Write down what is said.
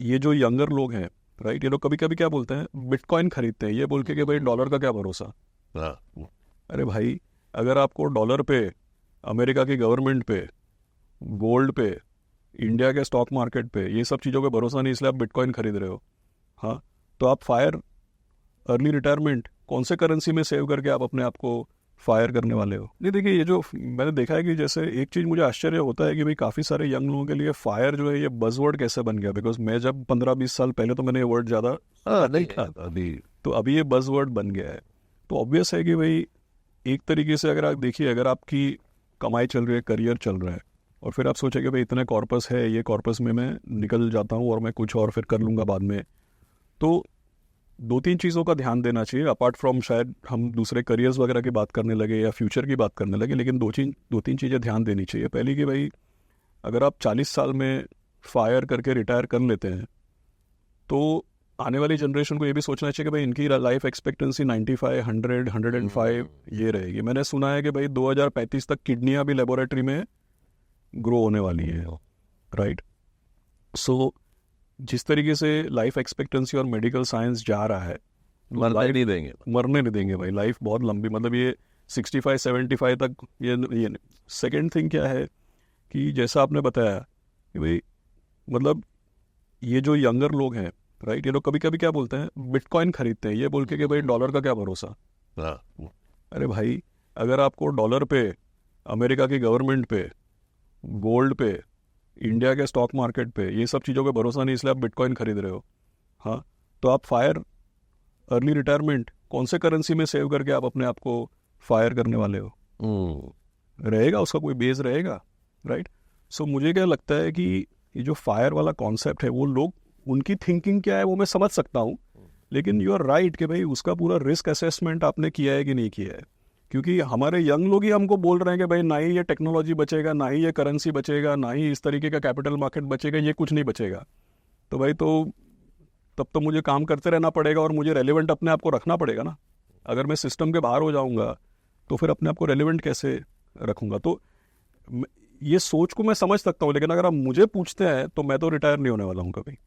ये जो यंगर लोग हैं, राइट, ये लोग कभी कभी क्या बोलते हैं, बिटकॉइन खरीदते हैं ये बोल के कि भाई डॉलर का क्या भरोसा। हाँ, अरे भाई, अगर आपको डॉलर पे, अमेरिका की गवर्नमेंट पे, गोल्ड पे, इंडिया के स्टॉक मार्केट पे, ये सब चीज़ों पे भरोसा नहीं इसलिए आप बिटकॉइन खरीद रहे हो, हाँ, तो आप फायर अर्ली रिटायरमेंट कौन से करेंसी में सेव करके आप अपने आप को फायर करने वाले हो। नहीं देखिए, ये जो मैंने देखा है कि जैसे एक चीज़ मुझे आश्चर्य होता है कि भाई काफ़ी सारे यंग लोगों के लिए फायर जो है ये बज़वर्ड कैसे बन गया, बिकॉज मैं जब 15-20 साल पहले तो मैंने ये वर्ड ज़्यादा नहीं था, अभी तो अभी ये बज़वर्ड बन गया है। तो ऑब्वियस है कि भाई एक तरीके से अगर आप देखिए, अगर आपकी कमाई चल रही है, करियर चल रहा है, और फिर आप सोचें कि भाई इतने कॉर्पस है, ये कॉर्पस में मैं निकल जाता हूँ और मैं कुछ और फिर कर लूँगा बाद में, तो दो तीन चीज़ों का ध्यान देना चाहिए। अपार्ट फ्रॉम शायद हम दूसरे करियर्स वगैरह की बात करने लगे या फ्यूचर की बात करने लगे, लेकिन दो तीन चीज़ें ध्यान देनी चाहिए। पहली कि भाई अगर आप 40 साल में फायर करके रिटायर कर लेते हैं तो आने वाली जनरेशन को ये भी सोचना चाहिए कि भाई इनकी लाइफ एक्सपेक्टेंसी 95, 100, 105 ये रहेगी। मैंने सुना है कि भाई 2035 तक किडनियाँ भी लेबोरेटरी में ग्रो होने वाली है, राइट। सो जिस तरीके से लाइफ एक्सपेक्टेंसी और मेडिकल साइंस जा रहा है, मरने नहीं देंगे। मरने नहीं देंगे भाई, लाइफ बहुत लंबी, मतलब ये 65-75 तक ये सेकेंड थिंग क्या है कि जैसा आपने बताया कि भाई मतलब ये जो यंगर लोग हैं, राइट, ये लोग कभी कभी क्या बोलते हैं, बिटकॉइन खरीदते हैं ये बोल के कि भाई डॉलर का क्या भरोसा। हाँ, अरे भाई, अगर आपको डॉलर पे, अमेरिका की गवर्नमेंट पे, गोल्ड पे, इंडिया के स्टॉक मार्केट पे, ये सब चीज़ों पे भरोसा नहीं इसलिए आप बिटकॉइन खरीद रहे हो, हाँ, तो आप फायर अर्ली रिटायरमेंट कौन से करेंसी में सेव करके आप अपने आप को फायर करने वाले हो। रहेगा उसका कोई बेस रहेगा, राइट। सो मुझे क्या लगता है कि ये जो फायर वाला कॉन्सेप्ट है, वो लोग, उनकी थिंकिंग क्या है वो मैं समझ सकता हूँ, लेकिन यू आर राइट कि भाई उसका पूरा रिस्क असेसमेंट आपने किया है कि नहीं किया है। क्योंकि हमारे यंग लोग ही हमको बोल रहे हैं कि भाई ना ही ये टेक्नोलॉजी बचेगा, ना ही ये करेंसी बचेगा, ना ही इस तरीके का कैपिटल मार्केट बचेगा, ये कुछ नहीं बचेगा। तो भाई तो तब तो मुझे काम करते रहना पड़ेगा और मुझे रेलिवेंट अपने आप को रखना पड़ेगा ना। अगर मैं सिस्टम के बाहर हो जाऊंगा तो फिर अपने आप को रेलिवेंट कैसे रखूंगा। तो ये सोच को मैं समझ सकता हूँ, लेकिन अगर आप मुझे पूछते हैं तो मैं तो रिटायर नहीं होने वाला हूँ कभी।